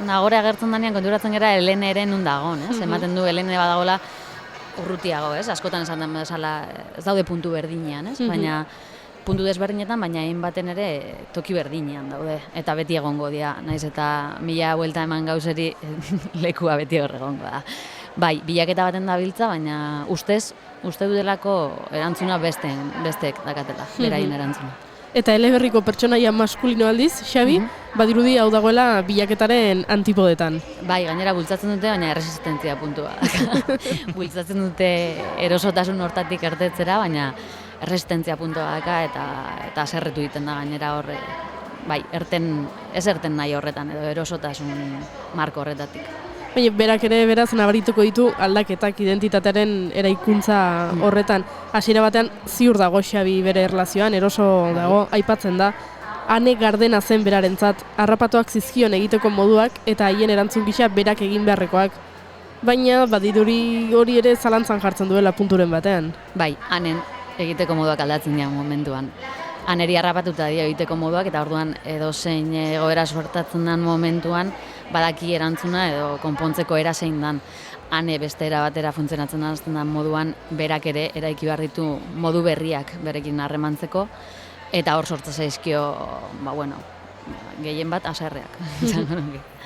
nagore agertzen danean konturatzen gara Helene ere nun dagoen, ez? Ematen du Helene badagoela urrutiago, ez? Askotan esan den bezala ez daude puntu berdinean, ez? Baina puntu desberdinetan, baina hainbaten ere toki berdinean daude. Eta beti egongo dira, naiz eta mila buelta eman gauzeri lekua beti hor egongo da. Bai, bilaketa baten dabiltza, baina uste dudelako erantzuna besteek dakatela, beraien erantzuna. Eta eleberriko pertsonaia maskulino aldiz, Xabi, badirudi hau dagoela bilaketaren antipodetan. Bai, gainera bultzatzen dute, baina erresistentzia puntua. Bultzatzen dute erosotasun hortatik ertetzera, baina erresistentzia puntua daka eta haserretu egiten da gainera horre. Bai, ez erten nahi horretan edo erosotasun marko horretatik. Baina berak ere beraz nabarituko ditu aldaketak identitatearen eraikuntza horretan. Hasiera batean ziur dago Xabi bere erlazioan, eroso dago, aipatzen da. Ane gardena zen berarentzat, harrapatuak zizkion egiteko moduak eta haien erantzun gisa berak egin beharrekoak. Baina badirudi hori ere zalantzan jartzen duela punturen batean. Bai, hanen egiteko moduak aldatzen dira momentuan. Aneri harrapatuta dira egiteko moduak eta orduan edozein egoera suertatzen den momentuan badaki erantzuna edo konpontzeko era zein dan. Ane beste era batera funtzionatzen den moduan berak ere eraiki behar ditu modu berriak berekin harremantzeko eta hor sortzen zaizkio, gehien bat haserreak.